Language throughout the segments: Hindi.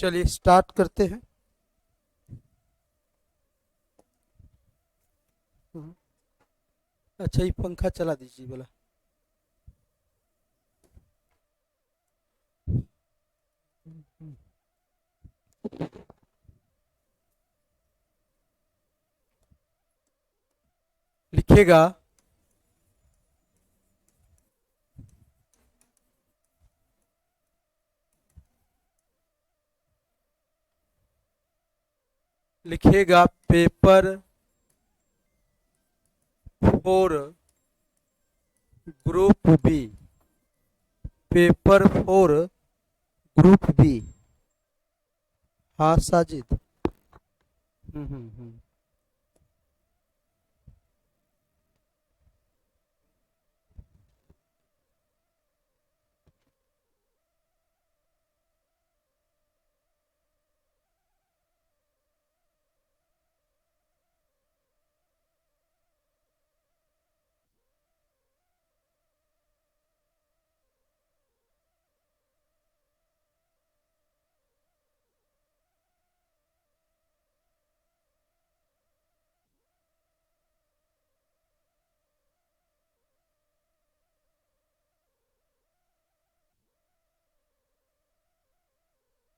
चलिए स्टार्ट करते हैं। अच्छा, ये पंखा चला दीजिए बोला। लिखिएगा लिखिएगा paper 4 group B. Paper 4 group B. हाँ साजिद। हम्म।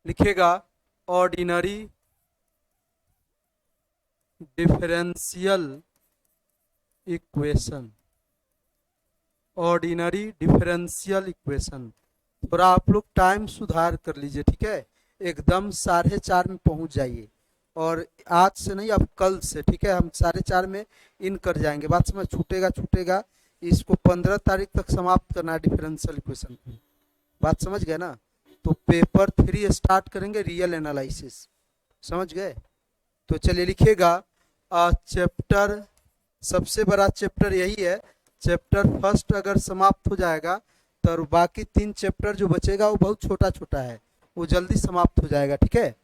लिखिएगा ordinary differential equation. Ordinary differential equation. थोड़ा आप लोग टाइम सुधार कर लीजिए, ठीक है। एकदम 4:30 में पहुंच जाइए, और आज से नहीं, अब कल से, ठीक है। हम 4:30 में इन कर जाएंगे। बात समझ, छूटेगा। इसको 15 तारीख तक समाप्त करना है डिफरेंशियल इक्वेशन को। बात समझ गए ना। तो पेपर 3 स्टार्ट करेंगे, रियल एनालिसिस। समझ गए। तो चलिए लिखिएगा चैप्टर, सबसे बड़ा चैप्टर यही है। चैप्टर फर्स्ट अगर समाप्त हो जाएगा तो बाकी 3 चैप्टर जो बचेगा वो बहुत छोटा छोटा है, वो जल्दी समाप्त हो जाएगा, ठीक है।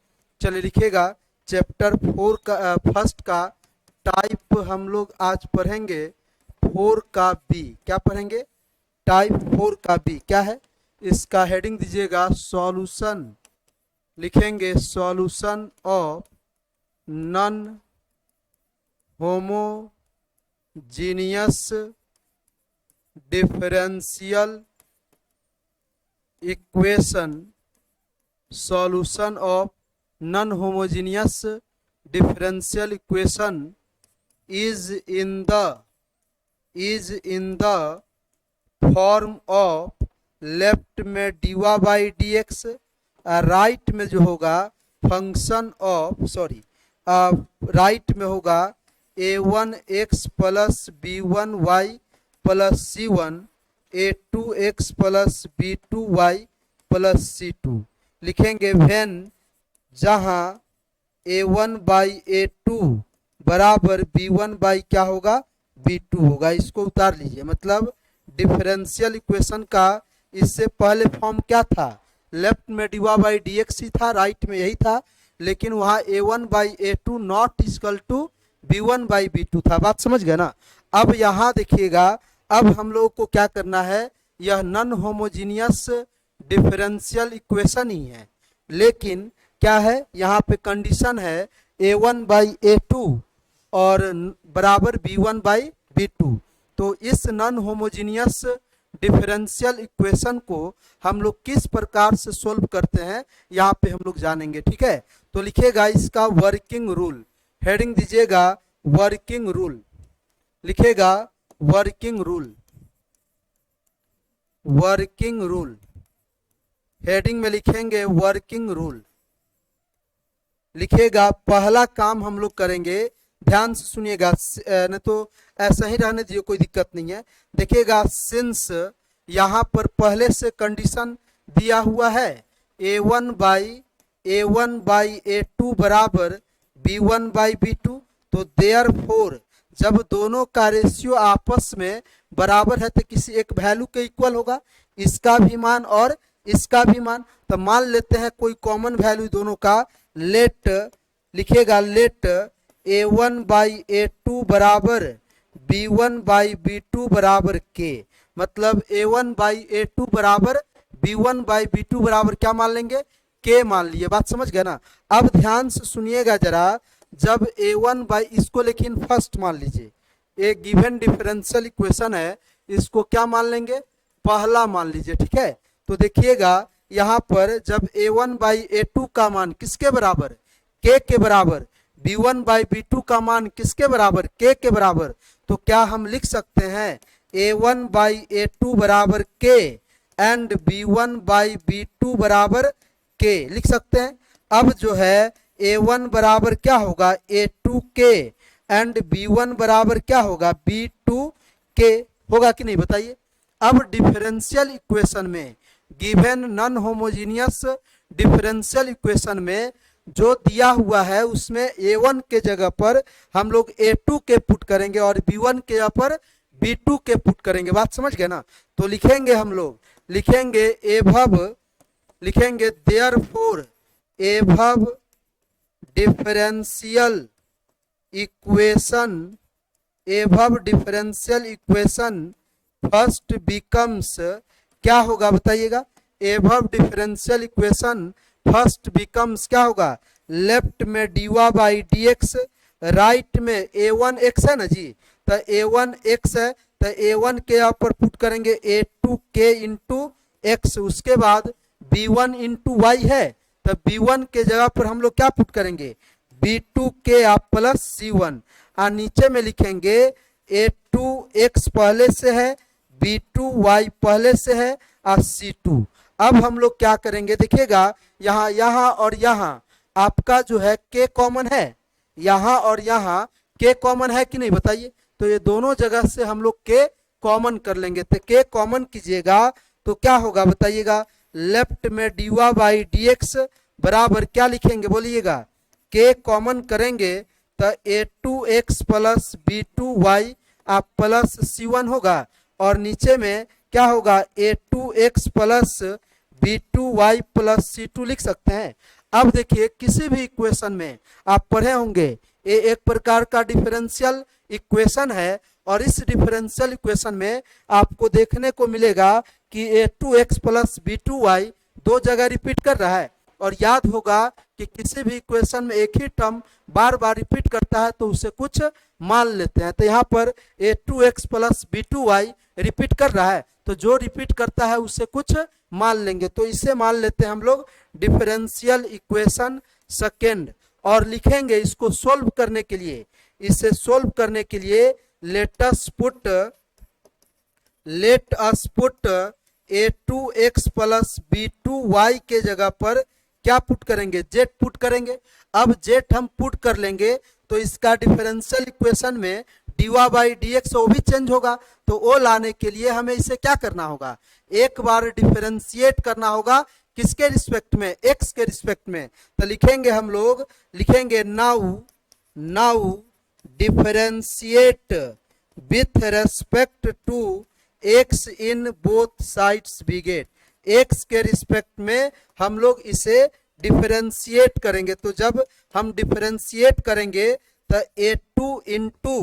चलिए लिखिएगा चैप्टर 4 का फर्स्ट का टाइप हम लोग आज पढ़ेंगे 4 का बी। क्या पढ़ेंगे? टाइप 4 का बी क्या है? इसका हेडिंग दीजिएगा सॉल्यूशन। लिखेंगे solution of non homogeneous differential equation. Solution of non homogeneous differential equation is in the form of left में dy by D x, right में जो होगा फंक्शन ऑफ, सॉरी राइट में होगा a1x plus b1y plus c1, a2x plus b2y plus c2। लिखेंगे वेन जहां a1 बाई a2 बराबर b1 बाई क्या होगा? b2 होगा। इसको उतार लीजिए। मतलब डिफरेंशियल इक्वेशन का इससे पहले फॉर्म क्या था? लेफ्ट में dy बाई डी एक्स ही था, राइट में यही था, लेकिन वहां a1 by a2 not equal to b1 by b2 था। बात समझ गए ना। अब यहां देखिएगा, अब हम लोगों को क्या करना है, यह नॉन होमोजीनियस डिफरेंशियल इक्वेशन ही है, लेकिन क्या है यहाँ पे कंडीशन है a1 बाई a2 और बराबर b1 बाई b2। तो इस नॉन होमोजीनियस डिफरेंशियल इक्वेशन को हम लोग किस प्रकार से सोल्व करते हैं यहाँ पे हम लोग जानेंगे, ठीक है। तो लिखिएगा इसका वर्किंग रूल। हेडिंग दीजिएगा वर्किंग रूल। लिखिएगा working rule. Working rule heading में लिखेंगे वर्किंग रूल। लिखिएगा पहला काम हम लोग करेंगे, ध्यान से सुनिएगा, नहीं तो ऐसा ही रहने दीजिए, कोई दिक्कत नहीं है। देखिएगा सिंस यहाँ पर पहले से कंडीशन दिया हुआ है a1 बाई a2 बराबर b1 बाई b2, तो देयरफॉर जब दोनों का रेशियो आपस में बराबर है तो किसी एक वैल्यू के इक्वल होगा, इसका भी मान और इसका भी मान। तो मान लेते हैं कोई कॉमन वैल्यू दोनों का। लेट लिखिएगा लेट a1 बाई a2 बराबर b1 बाई b2 बराबर k। मतलब a1 बाई a2 बराबर b1 बाई b2 बराबर क्या मान लेंगे? के मान लिए। बात समझ गए ना। अब ध्यान से सुनिएगा जरा, जब a1 बाई, इसको लेकिन फर्स्ट मान लीजिए, एक गिवन डिफरेंशियल इक्वेशन है, इसको क्या मान लेंगे, पहला मान लीजिए, ठीक है। तो देखिएगा यहाँ पर जब a1 बाई a2 का मान किसके बराबर, के बराबर, b1 बाई b2 का मान किसके बराबर, के बराबर, तो क्या हम लिख सकते हैं a1 बाई a2 बराबर के एंड b1 बाई b2 बराबर के, लिख सकते हैं। अब जो है a1 बराबर क्या होगा, a2 के एंड b1 बराबर क्या होगा, b2 के, होगा कि नहीं बताइए। अब डिफरेंशियल इक्वेशन में, given non homogeneous differential equation में जो दिया हुआ है उसमें a1 के जगह पर हम लोग a2 के पुट करेंगे और b1 के जगह पर b2 के पुट करेंगे। बात समझ गए ना। तो लिखेंगे हम लोग, लिखेंगे एभव, लिखेंगे therefore above differential equation, above differential equation first becomes, क्या होगा बताइएगा, above differential equation first becomes क्या होगा, लेफ्ट में dy बाई dx, राइट में a1 x है ना जी, तो a1 x है, तो a1 के यहाँ पर पुट करेंगे a2 k इंटू एक्स, उसके बाद b1 इंटू वाई है, तो b1 के जगह पर हम लोग क्या पुट करेंगे, b2 k आप प्लस c1, और नीचे में लिखेंगे a2 x पहले से है, b2 y पहले से है और c2। अब हम लोग क्या करेंगे देखिएगा, यहाँ यहाँ और यहाँ आपका जो है के कॉमन है, यहाँ और यहाँ के कॉमन है कि नहीं बताइए। तो ये दोनों जगह से हम लोग के कॉमन कर लेंगे, तो के कॉमन कीजिएगा तो क्या होगा बताइएगा, लेफ्ट में dy बाई dx बराबर क्या लिखेंगे बोलिएगा, के कॉमन करेंगे तो a2x प्लस b2y आप प्लस c1 होगा, और नीचे में क्या होगा a2x plus b2y plus c2 लिख सकते हैं। अब देखिए किसी भी इक्वेशन में आप पढ़े होंगे ये एक प्रकार का डिफरेंशियल इक्वेशन है, और इस डिफरेंशियल इक्वेशन में आपको देखने को मिलेगा कि a2x प्लस b2y दो जगह रिपीट कर रहा है, और याद होगा कि किसी भी इक्वेशन में एक ही टर्म बार बार रिपीट करता है तो उसे कुछ मान लेते हैं। तो यहाँ पर a2x प्लस b2y रिपीट कर रहा है, तो जो रिपीट करता है उसे कुछ मान लेंगे, तो इसे मान लेते हैं हम लोग डिफरेंशियल इक्वेशन सेकेंड, और लिखेंगे इसको सोल्व करने के लिए, इसे सोल्व करने के लिए let us put a2x plus b2y के जगह पर क्या पुट करेंगे, z पुट करेंगे। अब z हम पुट कर लेंगे तो इसका डिफरेंशियल इक्वेशन में dy बाई dx वो भी चेंज होगा, तो वो लाने के लिए हमें इसे क्या करना होगा, एक बार डिफरेंशिएट करना होगा, किसके रिस्पेक्ट में, x के रिस्पेक्ट में। तो लिखेंगे हम लोग, लिखेंगे now differentiate with respect to x in both sides we get, x के रिस्पेक्ट में हम लोग इसे डिफरेंशिएट करेंगे। तो जब हम डिफरेंशिएट करेंगे तो a2 इंटू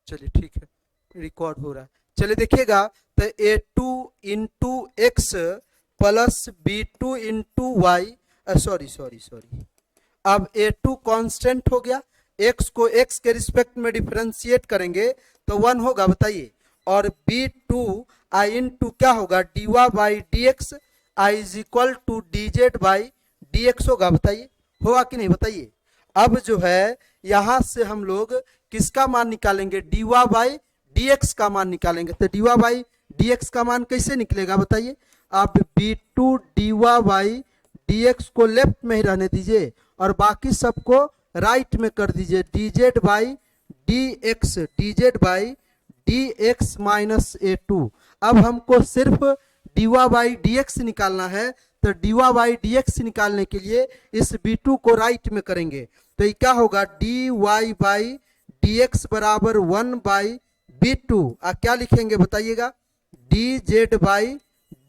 चलिए ठीक है, रिकॉर्ड हो रहा है। चलिए देखिएगा, तो a2 into x plus b2 into y, sorry, अब a2 कांस्टेंट हो गया, x को x के रिस्पेक्ट में डिफरेंशिएट करेंगे तो 1 होगा बताइए, और b2 i इंटू क्या होगा dy by dx, i is equal to dz by dx होगा, बताइए होगा कि नहीं बताइए। अब जो है यहाँ से हम लोग किसका मान निकालेंगे, dy बाई dx का मान निकालेंगे। तो dy बाई dx का मान कैसे निकलेगा बताइए, आप b2 dy बाई dx को लेफ्ट में ही रहने दीजिए और बाकी सबको राइट में कर दीजिए, dz by D x d Z by D x minus A two. अब हमको सिर्फ d Y by D x निकालना है, तो d Y by D x निकालने के लिए इस बी टू को राइट में करेंगे, तो ये क्या होगा, D Y by D x बराबर 1 बाई बी टू। क्या लिखेंगे बताइएगा, D Z by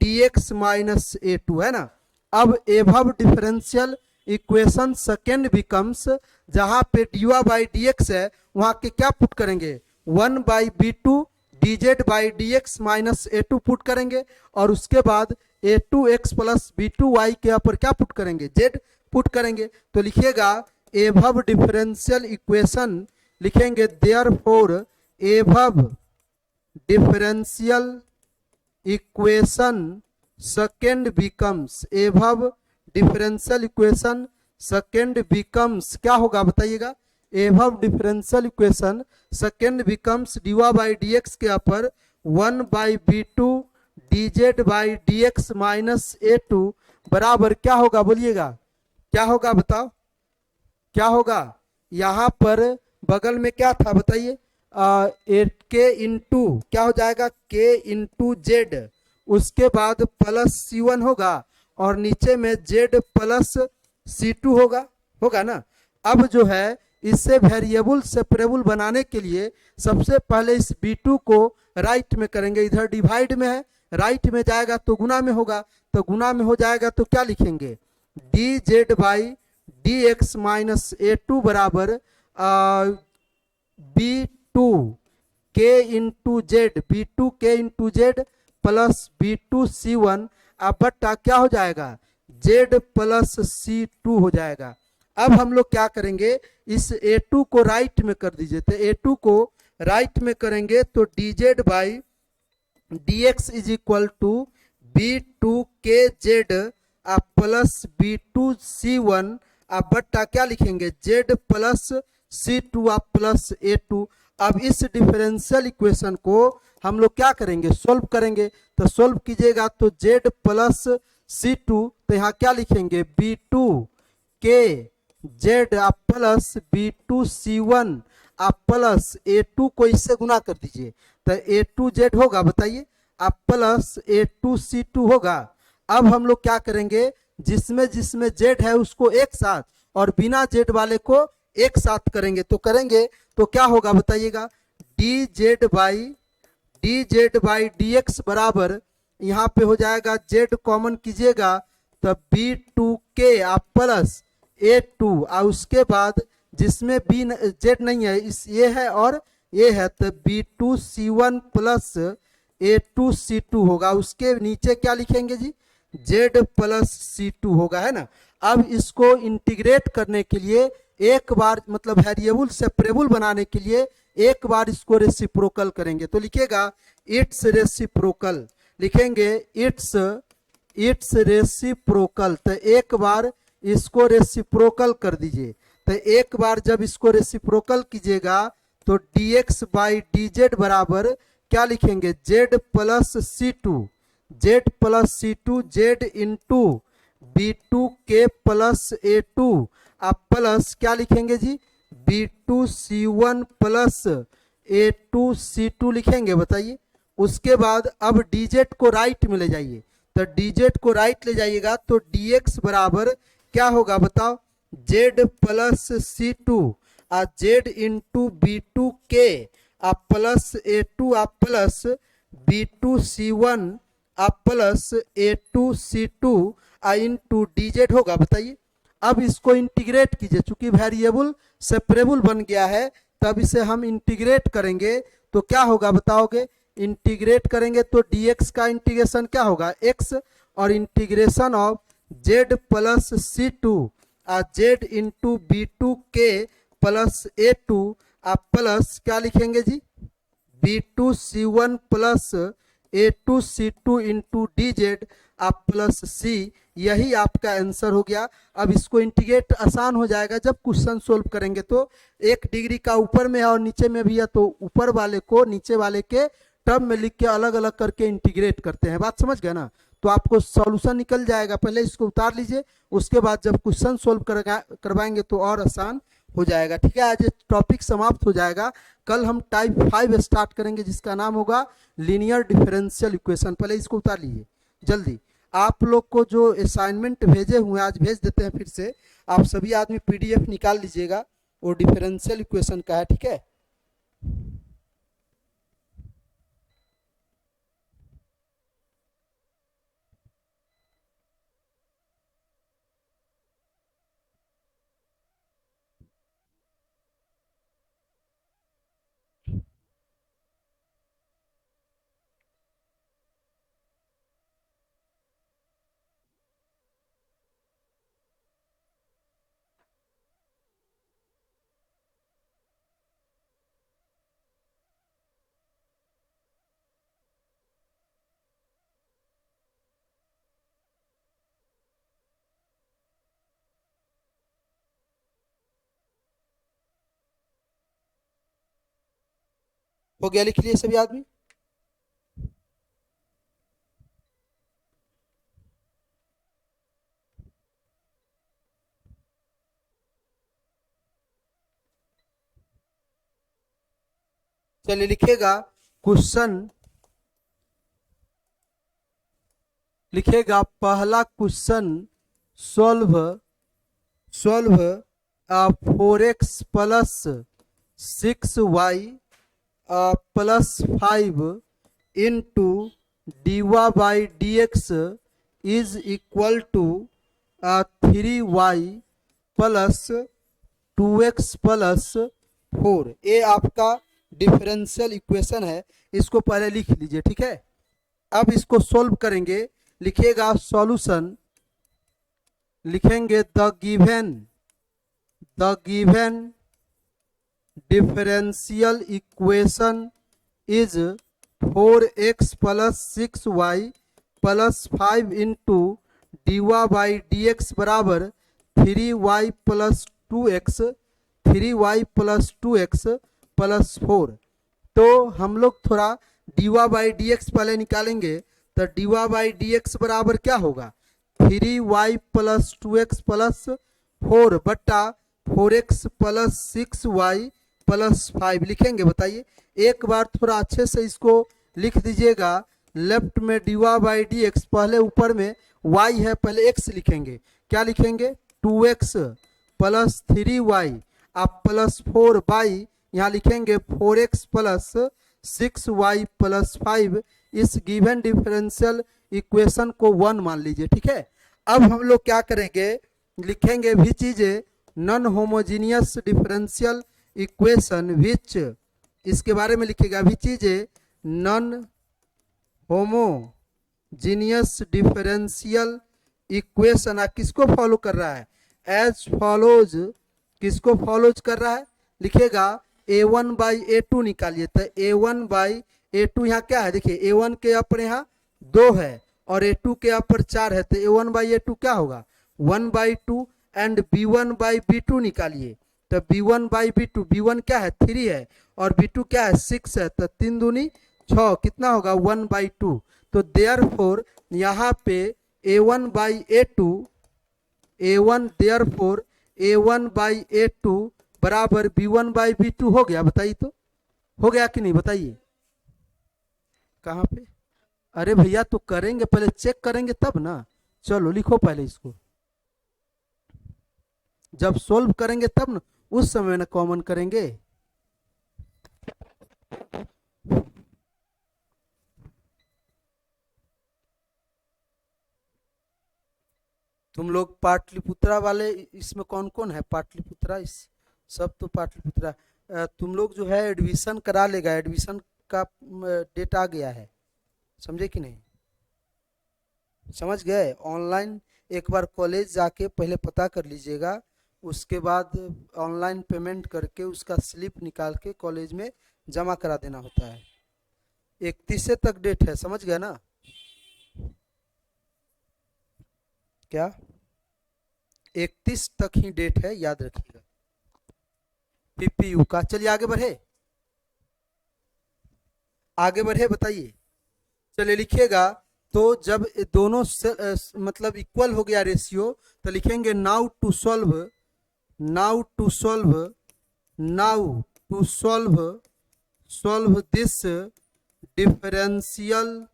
D x minus A two, है ना। अब above differential equation second becomes, जहां पे D Y by D X है वहां के क्या पुट करेंगे, 1 by B two D Z by D x minus A two put करेंगे, और उसके बाद A two X plus B two Y के ऊपर क्या पुट करेंगे, जेड पुट करेंगे। तो लिखिएगा एबव डिफरेंशियल इक्वेशन, लिखेंगे therefore above differential equation second becomes, above differential equation second becomes क्या होगा बताइएगा, above differential equation second becomes D Y by D x के ऊपर 1 by B two D Z by D x minus A two बराबर क्या होगा, बोलिएगा क्या होगा, बताओ क्या होगा। यहाँ पर बगल में क्या था बताइए, के इंटू क्या हो जाएगा, के इंटू जेड, उसके बाद प्लस C1 होगा, और नीचे में जेड प्लस C2 होगा, होगा ना। अब जो है इससे वेरिएबल सेपरेबल बनाने के लिए सबसे पहले इस B2 को राइट में करेंगे, इधर डिवाइड में है, राइट में जाएगा तो गुना में होगा, तो गुना में हो जाएगा तो क्या लिखेंगे, d Z by D x minus A two बराबर बी टू के इंटू जेड, बी टू के into z plus B two सी वन, अब बट्टा क्या हो जाएगा, जेड प्लस सी टू हो जाएगा। अब हम लोग क्या करेंगे, इस A2 को राइट में कर दीजिए, तो A2 को राइट में करेंगे तो D Z by D x is equal to B two के जेड प्लस बी टू सी वन, आप बट्टा क्या लिखेंगे, जेड प्लस सी टू प्लस A2। अब इस डिफरेंशियल इक्वेशन को हम लोग क्या करेंगे, सोल्व करेंगे, तो सोल्व कीजिएगा तो जेड प्लस सी टू, तो यहाँ क्या लिखेंगे, बी टू के जेड प्लस बी टू सी वन आप प्लस A2 को इससे गुना कर दीजिए, तो A2 जेड होगा बताइए, आप प्लस A2 C2 होगा। अब हम लोग क्या करेंगे, जिसमें जिसमें जेड है उसको एक साथ और बिना जेड वाले को एक साथ करेंगे, तो करेंगे तो क्या होगा बताइएगा, D Z by D x बराबर यहाँ पे हो जाएगा, जेड कॉमन कीजिएगा तो बी टू के आप प्लस A2, और उसके बाद जिसमें बी जेड नहीं है, इस ये है और ये है, तो B2 C1 plus A2 C2 होगा, उसके नीचे क्या लिखेंगे जी, जेड प्लस C2 होगा, है ना। अब इसको इंटीग्रेट करने के लिए एक बार, मतलब वेरिएबल सेपरेबल बनाने के लिए एक बार इसको रेसिप्रोकल करेंगे, तो लिखिएगा इट्स रेसिप्रोकल, लिखेंगे इट्स रेसिप्रोकल, तो एक बार इसको रेसिप्रोकल कर दीजिए, तो एक बार जब इसको रेसिप्रोकल कीजिएगा तो dx बाई डी जेड बराबर क्या लिखेंगे, जेड प्लस सी two z into b two के प्लस A2 आप प्लस क्या लिखेंगे जी, B2 C1 plus A2 C2 लिखेंगे बताइए। उसके बाद अब dz को राइट में ले जाइए, तो dz को राइट ले जाइएगा तो dx बराबर क्या होगा बताओ, जेड प्लस सी two z into b two के आप प्लस A2 आप प्लस B2 C1 आप plus A2 C2 into dz होगा बताइए। अब इसको इंटीग्रेट कीजिए, चूंकि वेरिएबल सेपरेबल बन गया है तब इसे हम इंटीग्रेट करेंगे तो क्या होगा बताओगे, इंटीग्रेट करेंगे तो dx का इंटीग्रेशन क्या होगा x, और integration of z plus C two z into b two के प्लस A2 आप प्लस क्या लिखेंगे जी, B2 C1 plus A2 C2 into dz आप प्लस C, यही आपका आंसर हो गया। अब इसको इंटीग्रेट आसान हो जाएगा, जब क्वेश्चन सोल्व करेंगे तो 1 डिग्री का ऊपर में है और नीचे में भी है, तो ऊपर वाले को नीचे वाले के टर्म में लिख के अलग अलग करके इंटीग्रेट करते हैं, बात समझ गए ना। तो आपको सॉल्यूशन निकल जाएगा, पहले इसको उतार लीजिए, उसके बाद जब क्वेश्चन सोल्व करवाएंगे तो और आसान हो जाएगा। ठीक है, आज टॉपिक समाप्त हो जाएगा। कल हम टाइप 5 स्टार्ट करेंगे जिसका नाम होगा लीनियर डिफरेंशियल इक्वेशन। पहले इसको उतार लीजिए जल्दी। आप लोग को जो असाइनमेंट भेजे हुए हैं आज भेज देते हैं फिर से। आप सभी आदमी पीडीएफ निकाल लीजिएगा, वो डिफरेंशियल इक्वेशन का है। ठीक है, हो गया, लिख लिए सभी आदमी। चलिए लिखेगा क्वेश्चन, लिखेगा पहला question solve 4x plus 6y plus 5 into d Y by D x is equal to 3y plus 2x plus 4। ये आपका डिफरेंशियल इक्वेशन है, इसको पहले लिख लीजिए। ठीक है, अब इसको सॉल्व करेंगे। लिखिएगा सॉल्यूशन, लिखेंगे the given differential equation is 4x plus 6y plus 5 into d Y by D x बराबर 3y plus 2x 3y plus 2x plus 4। तो हम लोग थोड़ा d Y by D x पहले निकालेंगे। तो d Y by D x बराबर क्या होगा, 3y प्लस 2x प्लस 4 बट्टा 4x प्लस 6y प्लस 5 लिखेंगे। बताइए, एक बार थोड़ा अच्छे से इसको लिख दीजिएगा। लेफ्ट में d Y by D x, पहले ऊपर में y है, पहले x लिखेंगे। क्या लिखेंगे, 2x प्लस 3y आप प्लस 4y, यहाँ लिखेंगे 4x प्लस 6y प्लस 5। इस गिवन डिफरेंशियल इक्वेशन को 1 मान लीजिए। ठीक है, अब हम लोग क्या करेंगे, लिखेंगे भी चीजें non homogeneous differential equation which, इसके बारे में लिखेगा भी चीजें नॉन होमोजीनियस डिफरेंशियल इक्वेशन किसको फॉलो कर रहा है, एज फॉलोज। किसको फॉलोज कर रहा है, लिखेगा a1 बाई a2 निकालिए। तो a1 बाई a2 यहाँ क्या है, देखिए a1 के अपर यहाँ 2 है और a2 के अपर 4 है। तो a1 बाई a2 क्या होगा, 1 by 2 and b1 by b2 निकालिए। तो b1 बाई b2, b1 क्या है 3 है और b2 क्या है 6 है। तो 3 दूनी 6, कितना होगा 1 बाई 2। तो देयरफॉर यहाँ पे a1 by a2, a1 therefore a1 by a2 बराबर b1 बाई b2 हो गया। बताइए तो हो गया कि नहीं, बताइए कहाँ पे। अरे भैया तो करेंगे, पहले चेक करेंगे तब ना। चलो लिखो पहले इसको, जब सोल्व करेंगे तब ना, उस समय ना कॉमन करेंगे। तुम लोग पाटलिपुत्रा वाले, इसमें कौन कौन है पाटलिपुत्रा, इस सब तो पाटलिपुत्रा। तुम लोग जो है एडमिशन करा लेगा, एडमिशन का डेट आ गया है, समझे कि नहीं, समझ गए। ऑनलाइन एक बार कॉलेज जाके पहले पता कर लीजिएगा, उसके बाद ऑनलाइन पेमेंट करके उसका स्लिप निकाल के कॉलेज में जमा करा देना होता है। 31 तक डेट है, समझ गया ना। क्या 31 तक ही डेट है, याद रखिएगा पीपीयू का। चलिए आगे बढ़े, आगे बढ़े, बताइए। चलिए लिखिएगा, तो जब दोनों मतलब इक्वल हो गया रेशियो, तो लिखेंगे now to solve now to solve this differential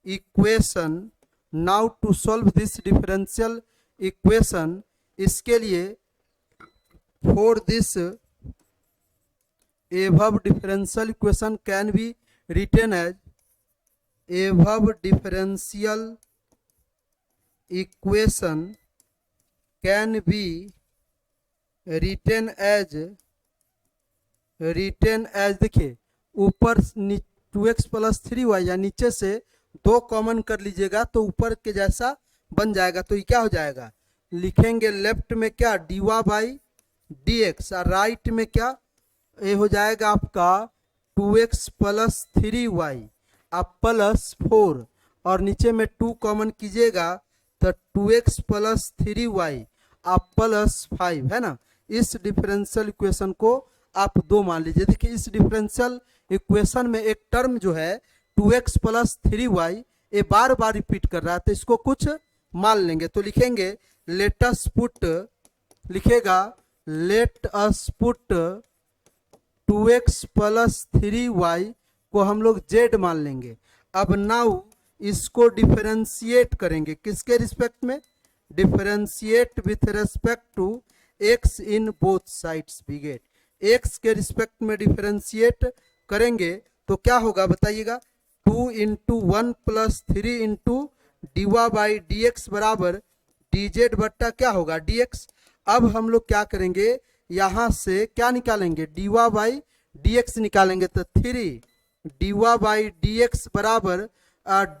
equation, now to solve this differential equation, इसके लिए for this above differential equation can be written as above differential equation can be written as देखिए ऊपर 2x प्लस 3y या नीचे से 2 कॉमन कर लीजिएगा तो ऊपर के जैसा बन जाएगा। तो ये क्या हो जाएगा, लिखेंगे लेफ्ट में क्या dy बाई डी एक्स और राइट में क्या ये हो जाएगा आपका 2x प्लस 3y आप प्लस 4 और नीचे में 2 कॉमन कीजिएगा तो 2x प्लस 3y आप प्लस 5 है ना। इस डिफरेंशियल इक्वेशन को आप 2 मान लीजिए। देखिए इस डिफरेंशियल इक्वेशन में एक टर्म जो है 2x प्लस 3y ये बार बार रिपीट कर रहा है तो इसको कुछ मान लेंगे। तो लिखेंगे लेट अस पुट, लिखेगा let us put 2x plus 3y को हम लोग z मान लेंगे। अब नाउ इसको डिफरेंशिएट करेंगे किसके रिस्पेक्ट में, differentiate with respect to x in both sides we get, x के रिस्पेक्ट में डिफरेंशिएट करेंगे तो क्या होगा बताइएगा, 2 into 1 plus 3 into d Y by D x बराबर डी जेड बट्टा क्या होगा dx। अब हम लोग क्या करेंगे यहाँ से क्या निकालेंगे D Y by D X निकालेंगे तो 3 D Y by D x बराबर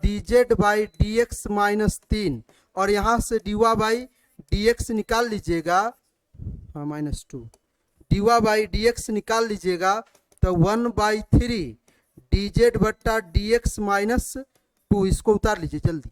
D Z by D x minus 3 और यहाँ से D Y by D X निकाल लीजिएगा minus 2 D Y by D X निकाल लीजिएगा तो 1/3 डी जेड बट्टा डी एक्स माइनस 2 इसको उतार लीजिए जल्दी।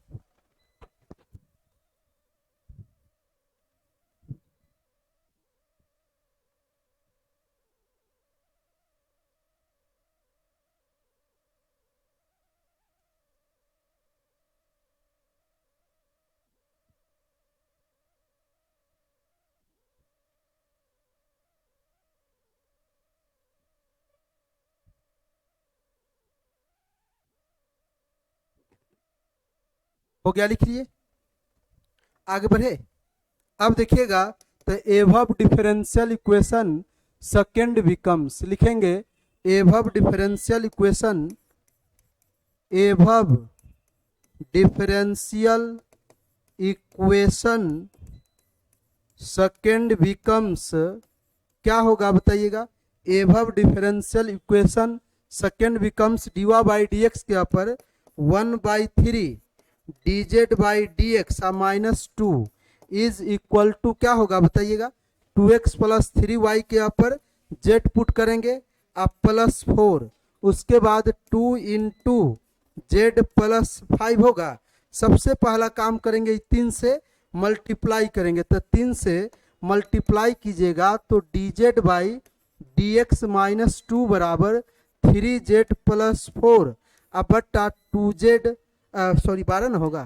हो गया, लिख लिए, आगे बढ़े। अब देखिएगा तो above differential equation second becomes, लिखेंगे above differential equation, above differential equation second becomes क्या होगा बताइएगा, above differential equation second becomes D Y by D x के ऊपर 1/3 D Z by D x minus 2 is equal to क्या होगा बताइएगा, 2x प्लस 3y के ऊपर z पुट करेंगे आप प्लस 4, उसके बाद 2 इंटू जेड प्लस 5 होगा। सबसे पहला काम करेंगे 3 से मल्टीप्लाई करेंगे तो 3 से मल्टीप्लाई कीजिएगा तो D Z by D x minus 2 बराबर 3z प्लस 4 अब बट्टा 2z सॉरी 12 ना होगा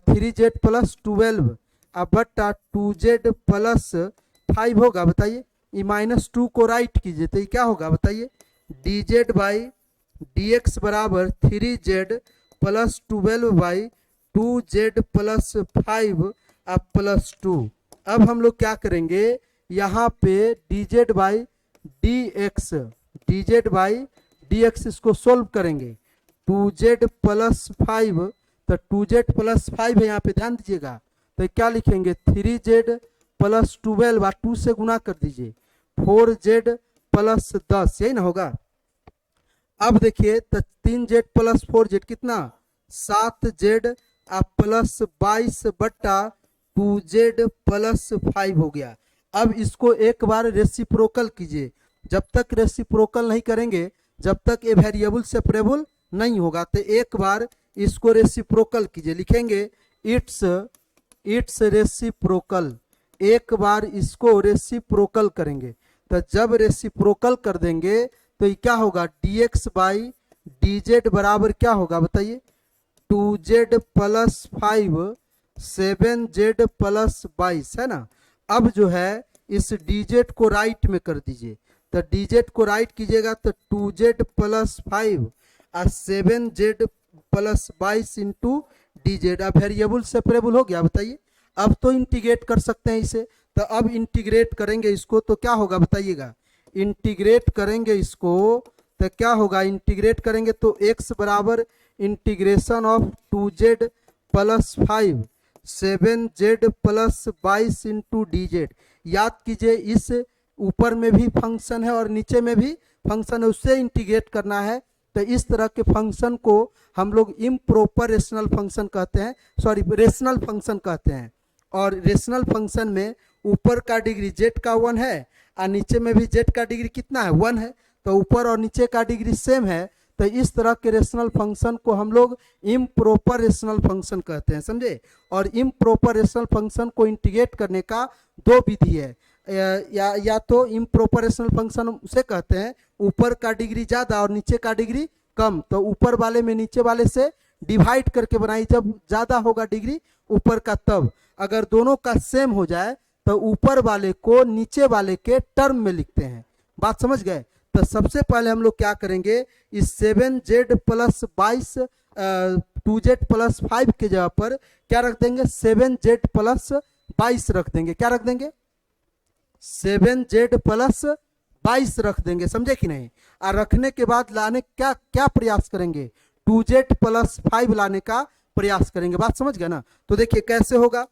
3z प्लस 12 अब बट्टा 2z प्लस 5 होगा। बताइए ये माइनस 2 को राइट कीजिए तो ये क्या होगा बताइए, D Z by D x बराबर 3z plus 12 by 2z plus 5 अब प्लस 2। अब हम लोग क्या करेंगे यहाँ पे d Z by D x इसको सोल्व करेंगे 2z प्लस 5 तो 2z प्लस 5 है यहाँ पे ध्यान दीजिएगा तो क्या लिखेंगे 3z प्लस 12 और 2 से गुना कर दीजिए 4z प्लस 10 यही ना होगा। अब देखिए तो 3z प्लस 4z कितना 7z प्लस 22 बट्टा 2z प्लस 5 हो गया। अब इसको एक बार रेसिप्रोकल कीजिए, जब तक रेसिप्रोकल नहीं करेंगे जब तक ये वेरिएबल सेपरेबल नहीं होगा तो एक बार इसको रेसिप्रोकल कीजिए, लिखेंगे इट्स रेसिप्रोकल, एक बार इसको रेसिप्रोकल करेंगे तो जब रेसिप्रोकल कर देंगे तो ये क्या होगा dx बाई डी जेड बराबर क्या होगा बताइए 2z प्लस 5 7z प्लस 22 है ना। अब जो है इस dz को राइट में कर दीजिए, तो dz को राइट कीजिएगा तो 2z प्लस 5 और 7z प्लस 22 इंटू dz। अब वेरिएबल सेपरेबल हो गया, बताइए। अब तो इंटीग्रेट कर सकते हैं इसे, तो अब इंटीग्रेट करेंगे इसको तो क्या होगा बताइएगा। इंटीग्रेट करेंगे इसको तो क्या होगा, इंटीग्रेट करेंगे तो x बराबर integration of 2z plus 5 7z plus 22 into D. याद कीजिए इस ऊपर में भी फंक्शन है और नीचे में भी फंक्शन है, उससे इंटीग्रेट करना है। तो इस तरह के फंक्शन को हम लोग इम्प्रॉपर रेशनल फंक्शन कहते हैं, सॉरी रेशनल फंक्शन कहते हैं। और रेशनल फंक्शन में ऊपर का डिग्री z का 1 है और नीचे में भी z का डिग्री कितना है 1 है, तो ऊपर और नीचे का डिग्री सेम है। तो इस तरह के रेशनल फंक्शन को हम लोग इम्प्रॉपर रेशनल फंक्शन कहते हैं, समझे। और इम्प्रॉपर रेशनल फंक्शन को इंटीग्रेट करने का दो विधि है, या तो इम्प्रॉपर रेशनल फंक्शन उसे कहते हैं ऊपर का डिग्री ज़्यादा और नीचे का डिग्री कम, तो ऊपर वाले में नीचे वाले से डिवाइड करके बनाई, जब ज़्यादा होगा डिग्री ऊपर का तब। अगर दोनों का सेम हो जाए तो ऊपर वाले को नीचे वाले के टर्म में लिखते हैं, बात समझ गए। तो सबसे पहले हम लोग क्या करेंगे, इस 7z प्लस 22 2z प्लस 5 के जगह पर क्या रख देंगे, 7z प्लस 22 रख देंगे। क्या रख देंगे, 7z प्लस 22 रख देंगे, समझे कि नहीं। और रखने के बाद लाने क्या क्या प्रयास करेंगे, 2z प्लस 5 लाने का प्रयास करेंगे, बात समझ गए ना। तो देखिए कैसे होगा,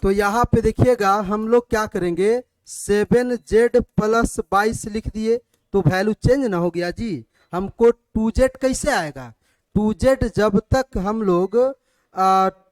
तो यहाँ पे देखिएगा हम लोग क्या करेंगे, 7z प्लस 22 लिख दिए तो वैल्यू चेंज ना हो गया जी। हमको 2z कैसे आएगा, 2z जब तक हम लोग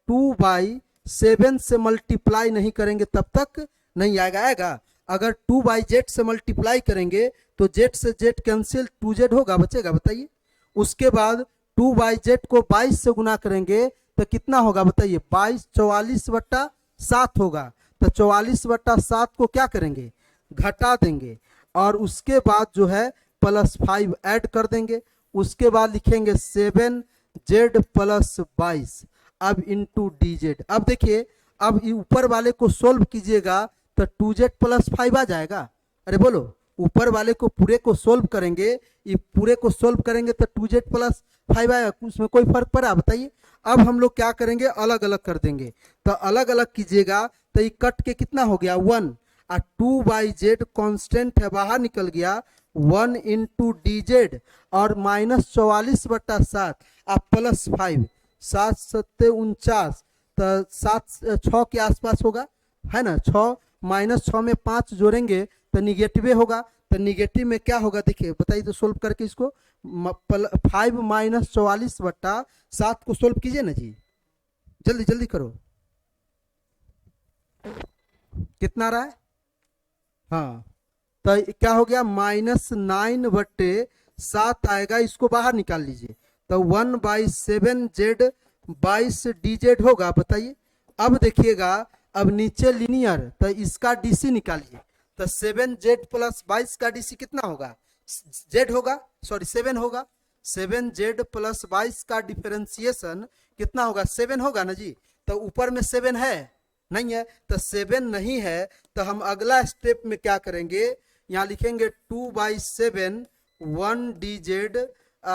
2/7 से मल्टीप्लाई नहीं करेंगे तब तक नहीं आएगा। आएगा अगर 2/z से मल्टीप्लाई करेंगे तो z से z कैंसिल, 2z होगा, बचेगा, बताइए। उसके बाद 2/z को 22 से गुना करेंगे तो कितना होगा बताइए, 22 44/7 होगा। तो 44/7 को क्या करेंगे, घटा देंगे और उसके बाद जो है प्लस 5 ऐड कर देंगे। उसके बाद लिखेंगे 7z प्लस 22 अब इंटू डी। अब देखिए, अब ऊपर वाले को सोल्व कीजिएगा तो 2z प्लस 5 आ जाएगा। अरे बोलो, ऊपर वाले को पूरे को सोल्व करेंगे, ये पूरे को सोल्व करेंगे तो 2z प्लस 5 आएगा, उसमें कोई फर्क पड़ा बताइए। अब हम लोग क्या करेंगे, अलग अलग कर देंगे। तो अलग अलग कीजिएगा तो ये कट के कितना हो गया 1 और 2/z कांस्टेंट है बाहर निकल गया, 1 इंटू डी और माइनस 44/7 और प्लस 5, 7 7 49, तो 7 6 के आसपास होगा, है ना। 6 माइनस 6 में 5 जोड़ेंगे तो निगेटिव होगा, तो निगेटिव में क्या होगा देखिए, बताइए तो सोल्व करके इसको 5 माइनस 44/7 को सोल्व कीजिए ना जी, जल्दी जल्दी करो। कितना रहा है, हाँ, तो क्या हो गया, -9/7 आएगा, इसको बाहर निकाल लीजिए तो 1/7z 22 डी होगा, बताइए। अब देखिएगा, अब नीचे लीनियर तो इसका डीसी निकालिए, तो 7z प्लस 22 का डीसी कितना होगा, z होगा, सॉरी 7 होगा। 7z प्लस 22 का डिफरेंशिएशन कितना होगा, 7 होगा ना जी। तो ऊपर में 7 है नहीं है, तो 7 नहीं है तो हम अगला स्टेप में क्या करेंगे, यहाँ लिखेंगे 2/7 1 डी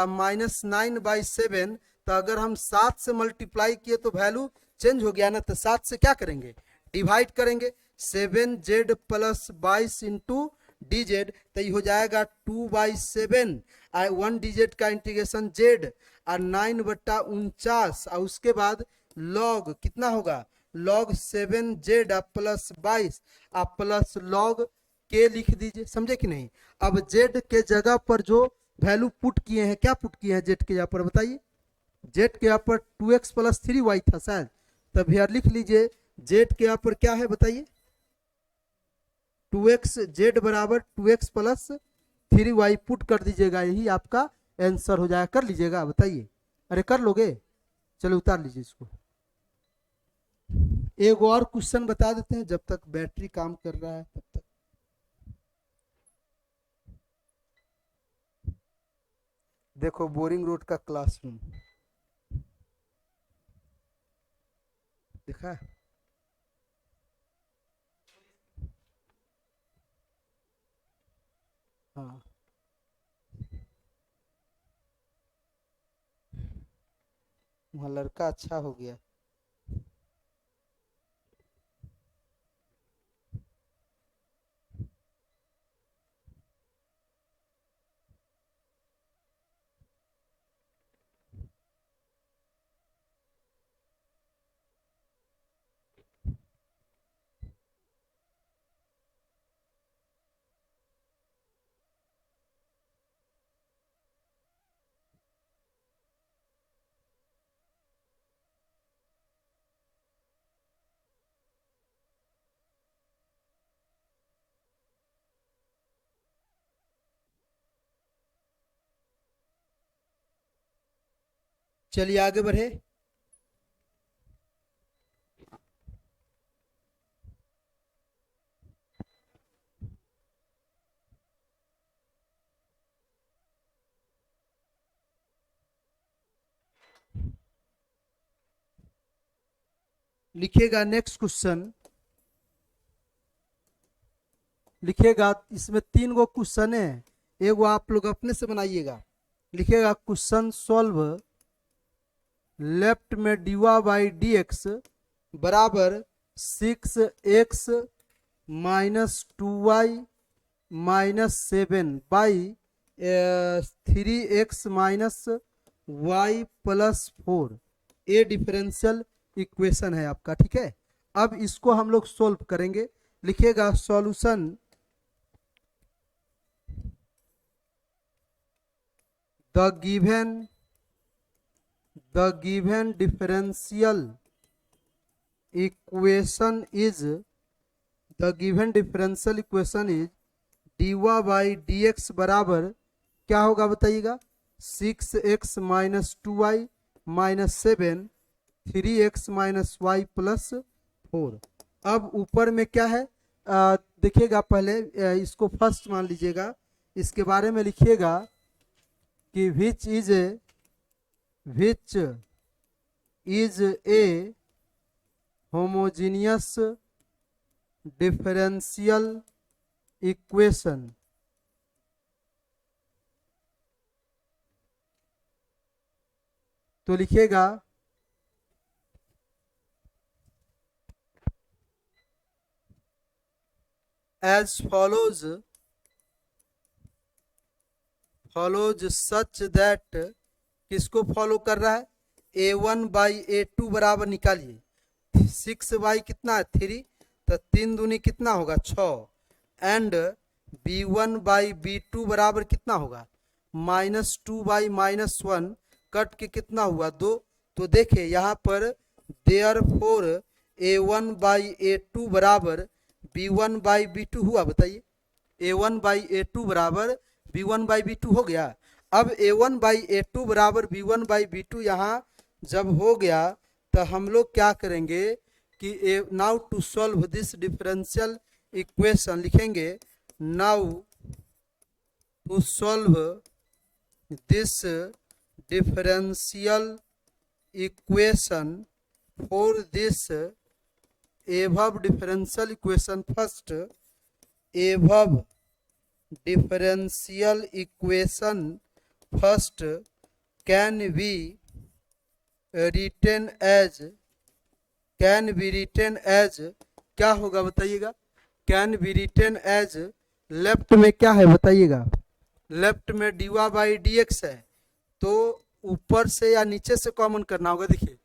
माइनस 9/7। तो अगर हम 7 से मल्टीप्लाई किए तो वैल्यू चेंज हो गया ना, तो 7 से क्या करेंगे, डिवाइड करेंगे। 7z प्लस 22 इंटू डी, तो ये हो जाएगा 2/7 1 डी का इंटीग्रेशन z और 9/49 और उसके बाद लॉग कितना होगा, लॉग 7z प्लस 22 आप प्लस लॉग के लिख दीजिए, समझे कि नहीं। अब z के जगह पर जो वैल्यू पुट किए हैं, क्या पुट किए हैं z के जगह पर बताइए, z के यहाँ पर 2x प्लस 3y था शायद, तब यार लिख लीजिए z के यहाँ पर क्या है बताइए, 2x, z बराबर 2x प्लस 3y पुट कर दीजिएगा, यही आपका आंसर हो जाएगा। कर लीजिएगा, बताइए, अरे कर लोगे, चलो उतार लीजिए इसको। एक और क्वेश्चन बता देते हैं जब तक बैटरी काम कर रहा है तब तक। देखो बोरिंग रोड का क्लासरूम देखा है, हाँ, वहाँ लड़का अच्छा हो गया। चलिए आगे बढ़े। लिखिएगा नेक्स्ट क्वेश्चन, लिखिएगा इसमें 3 गो क्वेश्चन है, एगो आप लोग अपने से बनाइएगा। लिखिएगा क्वेश्चन सॉल्व लेफ्ट में dy/dx बराबर 6x minus 2y minus 7/3x minus y plus 4। ये डिफरेंशियल इक्वेशन है आपका, ठीक है। अब इसको हम लोग सोल्व करेंगे। लिखिएगा solution the given differential equation is dy/dx बराबर क्या होगा बताइएगा, 6x minus 2y minus 7 3x minus y plus 4। अब ऊपर में क्या है, देखिएगा पहले इसको फर्स्ट मान लीजिएगा, इसके बारे में लिखिएगा कि which is a homogeneous differential equation. तो लिखिएगा एज फॉलोज सच दैट, किसको फॉलो कर रहा है, a1/a2 बराबर निकालिए, 6y कितना है 3, तो 3 दूनी कितना होगा 6, एंड b1/b2 बराबर कितना होगा -2y -1 कट के कितना हुआ 2। तो देखिए यहाँ पर देयरफॉर a1/a2 बराबर b1/b2 हुआ, बताइए a1/a2 बराबर b1/b2 हो गया। अब a1/a2 बराबर b1/b2 यहाँ जब हो गया तो हम लोग क्या करेंगे कि now to solve this differential equation, लिखेंगे now to solve this differential equation for this above differential equation, first above differential equation first can be written as क्या होगा बताइएगा, can be written as, left में क्या है बताइएगा, लेफ्ट में dy/dx है, तो ऊपर से या नीचे से कॉमन करना होगा। देखिए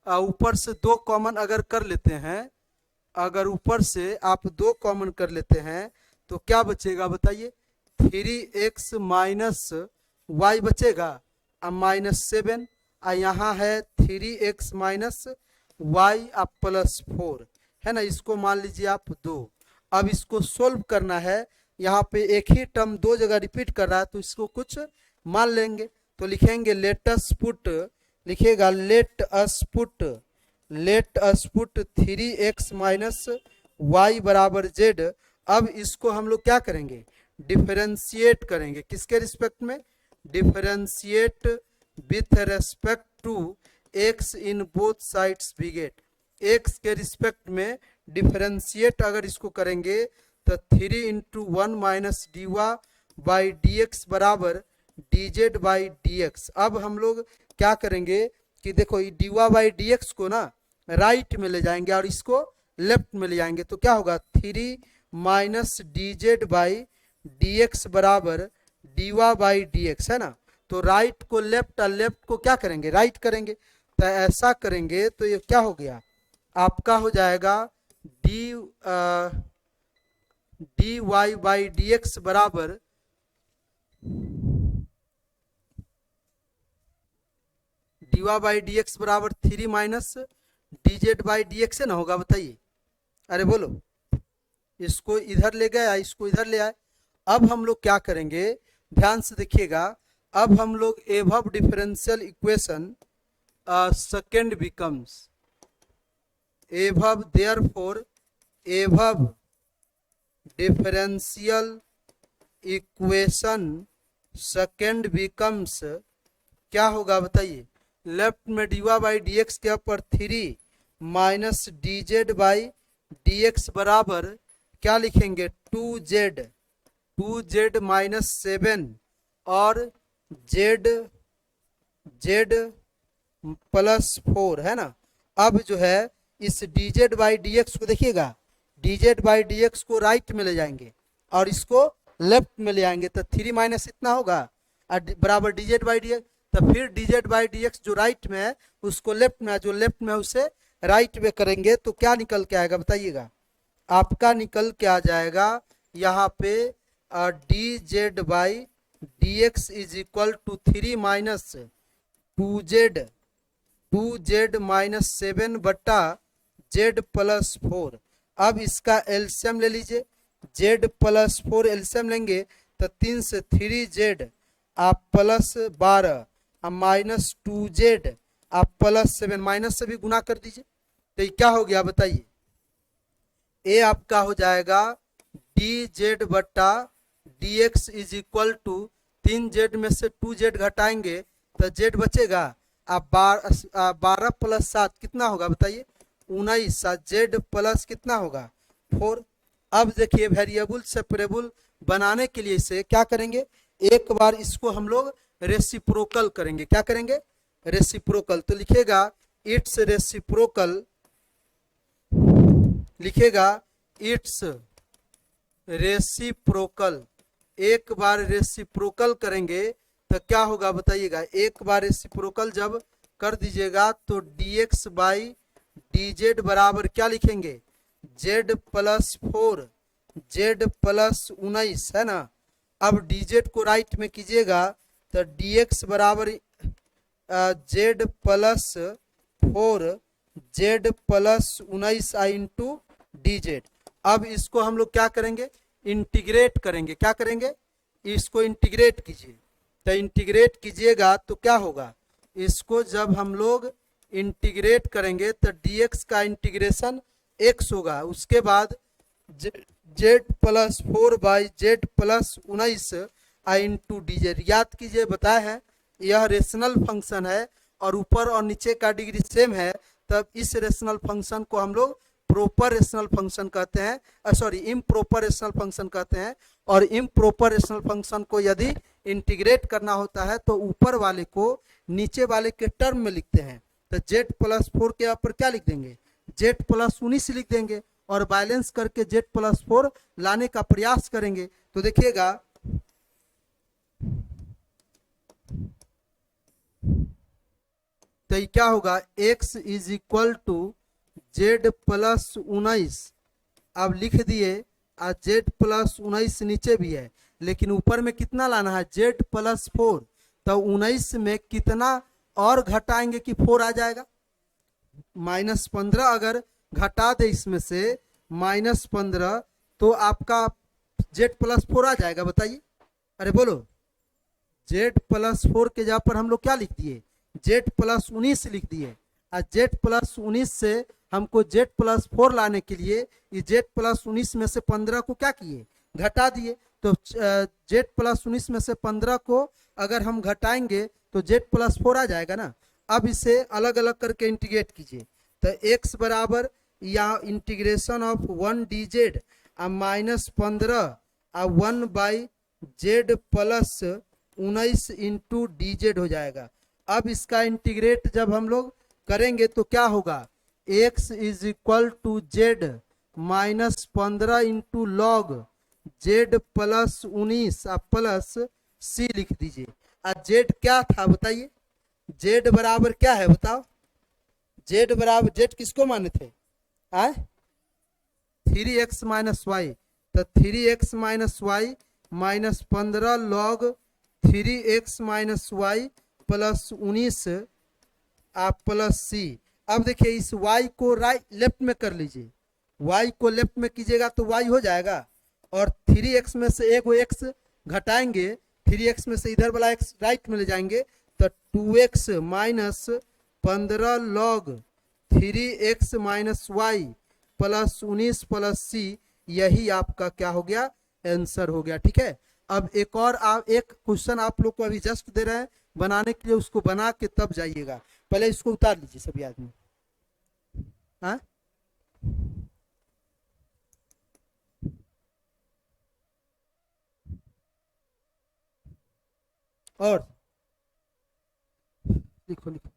ऊपर से 2 कॉमन अगर कर लेते हैं, अगर ऊपर से आप 2 कॉमन कर लेते हैं तो क्या बचेगा बताइए, 3x माइनस y बचेगा, अब -7, यहाँ है 3x माइनस y अब प्लस 4 है ना, इसको मान लीजिए आप 2। अब इसको सोल्व करना है, यहाँ पे एक ही टर्म 2 जगह रिपीट कर रहा है तो इसको कुछ मान लेंगे। तो लिखेंगे लेट अस पुट, लिखिएगा let us put 3x minus y बराबर z। अब इसको हम लोग क्या करेंगे, डिफरेंशिएट करेंगे, किसके रिस्पेक्ट में, differentiate with respect to x in both sides we get, x के रिस्पेक्ट में डिफरेंशिएट अगर इसको करेंगे तो 3 × 1 - dy बाई डी एक्स बराबर D Z by D x. अब हम लोग क्या करेंगे कि देखो d Y by D x को ना राइट में ले जाएंगे और इसको लेफ्ट में ले जाएंगे, तो क्या होगा 3 minus D Z by D x बराबर D Y by D X, है ना। तो राइट को लेफ्ट और लेफ्ट को क्या करेंगे, राइट करेंगे। तो ऐसा करेंगे तो ये क्या हो गया, आपका हो जाएगा D Y by D x बराबर D Y by D x बराबर 3 minus D Z by D X है ना, होगा बताइए। अरे बोलो, इसको इधर ले गए, इसको इधर ले आए। अब हम लोग क्या करेंगे, ध्यान से देखिएगा। अब हम लोग above differential equation second becomes above, therefore above differential equation second becomes, क्या होगा बताइए, लेफ्ट में d Y by D x के ऊपर 3 minus D Z by D x बराबर क्या लिखेंगे 2z माइनस 7 और z प्लस 4, है ना। अब जो है इस D Z by D x को देखिएगा, D Z by D x को राइट में ले जाएंगे और इसको लेफ्ट में ले आएंगे, तो 3 माइनस इतना होगा बराबर D Z by D x. तो फिर D Z by D x जो राइट में है उसको लेफ्ट में, जो लेफ्ट में है उसे राइट में करेंगे, तो क्या निकल के आएगा बताइएगा। आपका निकल के आ जाएगा यहाँ पे d Z by D x is equal to 3 minus 2z minus 7 बट्टा z प्लस 4। अब इसका एलसीएम ले लीजिए, z प्लस 4 एलसीएम लेंगे तो 3 से 3z आप प्लस 12 अब माइनस 2z आप प्लस 7, माइनस से भी गुना कर दीजिए, तो ये क्या हो गया बताइए। ए आपका हो जाएगा डी जेड बट्टा D x is equal to 3z में से 2z घटाएंगे तो z बचेगा। आप 12 प्लस 7 कितना होगा बताइए 19, z प्लस कितना होगा 4। अब देखिए वेरिएबल सेपरेबल बनाने के लिए इसे क्या करेंगे, एक बार इसको हम लोग रेसिप्रोकल करेंगे। क्या करेंगे, रेसिप्रोकल। तो लिखेगा इट्स रेसिप्रोकल, लिखेगा इट्स रेसिप्रोकल। एक बार रेसिप्रोकल करेंगे तो क्या होगा बताइएगा, एक बार रेसिप्रोकल जब कर दीजिएगा तो dx बाई डी जेड बराबर क्या लिखेंगे z प्लस 4 z प्लस 19, है ना। अब dz को राइट में कीजिएगा तो dx बराबर z plus 4 z plus 19 into D Z. अब इसको हम लोग क्या करेंगे, इंटीग्रेट करेंगे। क्या करेंगे, इसको इंटीग्रेट कीजिए। तो इंटीग्रेट कीजिएगा तो क्या होगा, इसको जब हम लोग इंटीग्रेट करेंगे तो dx का इंटीग्रेशन x होगा, उसके बाद z plus 4 by z plus 19 into D Z. याद कीजिए बताया है यह रेशनल फंक्शन है और ऊपर और नीचे का डिग्री सेम है, तब इस रेशनल फंक्शन को हम लोग प्रॉपर रेशनल फंक्शन कहते हैं, सॉरी इम्प्रॉपर रेशनल फंक्शन कहते हैं। और इम्प्रॉपर रेशनल फंक्शन को यदि इंटीग्रेट करना होता है तो ऊपर वाले को नीचे वाले के टर्म में लिखते हैं। तो z प्लस 4 के ऊपर क्या लिख देंगे, z प्लस 19 लिख देंगे और बैलेंस करके z प्लस 4 लाने का प्रयास करेंगे। तो देखिएगा तो क्या होगा, x is equal to z plus 19। अब लिख दिए z प्लस 19 नीचे भी है लेकिन ऊपर में कितना लाना है z प्लस 4। तो 19 में कितना और घटाएंगे कि 4 आ जाएगा, माइनस 15 अगर घटा दे इसमें से माइनस 15 तो आपका z प्लस 4 आ जाएगा बताइए। अरे बोलो, z प्लस 4 के जगह पर हम लोग क्या लिख दिए, z प्लस 19 लिख दिए। और z प्लस 19 से हमको z प्लस 4 लाने के लिए ये z प्लस 19 में से 15 को क्या किए, घटा दिए। तो z प्लस 19 में से 15 को अगर हम घटाएंगे तो z प्लस 4 आ जाएगा ना। अब इसे अलग अलग करके इंटीग्रेट कीजिए। तो x बराबर या integration of 1 D Z minus 15 1 by Z plus 19 into D Z हो जाएगा। अब इसका इंटीग्रेट जब हम लोग करेंगे तो क्या होगा, x is equal to z minus 15 into log z plus 19 आप प्लस सी लिख दीजिए। और जेड क्या था बताइए, जेड बराबर क्या है बताओ, जेड बराबर जेड किसको माने थे आए 3x माइनस वाई, तो 3x minus y minus 15 log 3x minus Y plus 19 आप प्लस सी। अब देखिए इस y को राइट लेफ्ट में कर लीजिए, y को लेफ्ट में कीजिएगा तो y हो जाएगा, और 3x में से एक x घटाएंगे, 3x में से इधर वाला x राइट में ले जाएंगे तो 2x minus 15 log 3x minus Y plus 19 plus C, यही आपका क्या हो गया, आंसर हो गया। ठीक है, अब एक और एक क्वेश्चन आप लोग को अभी जस्ट दे रहे हैं बनाने के लिए, उसको बना के तब जाइएगा। पहले इसको उतार लीजिए सभी आदमी। हाँ और लिखो लिखो।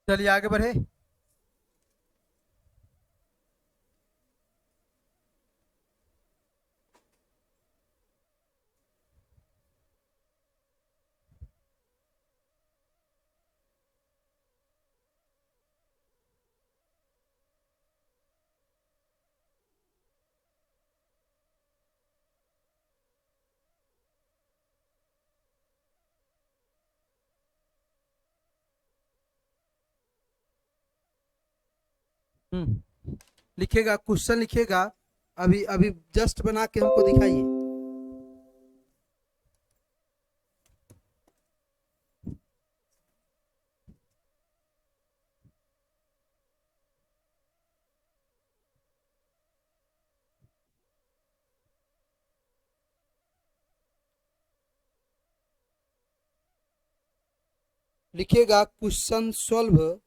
चलिए आगे बढ़े। लिखेगा, क्वेश्चन लिखेगा, अभी अभी जस्ट बना के हमको दिखाइए। लिखेगा क्वेश्चन सॉल्व,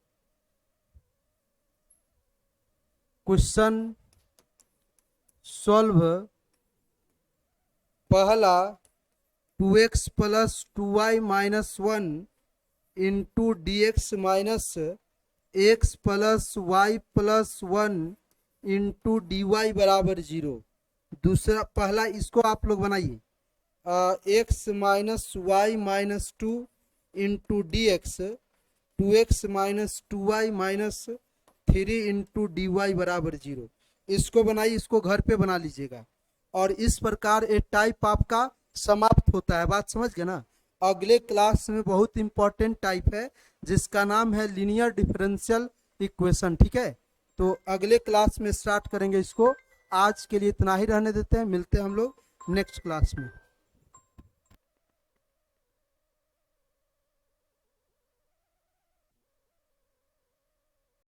क्वेश्चन सॉल्व पहला 2x plus 2y minus 1 into d x minus x plus y plus 1 into d y बराबर 0। दूसरा पहला इसको आप लोग बनाइए, x minus y minus 2 into d x 2x minus 2y minus 3 into d y बराबर 0। इसको बनाइए, इसको घर पे बना लीजिएगा, और इस प्रकार एक टाइप आपका समाप्त होता है। बात समझ गए ना। अगले क्लास में बहुत इंपॉर्टेंट टाइप है जिसका नाम है लीनियर डिफरेंशियल इक्वेशन। ठीक है, तो अगले क्लास में स्टार्ट करेंगे इसको। आज के लिए इतना ही रहने देते हैं, मिलते हैं हम लोग नेक्स्ट क्लास में।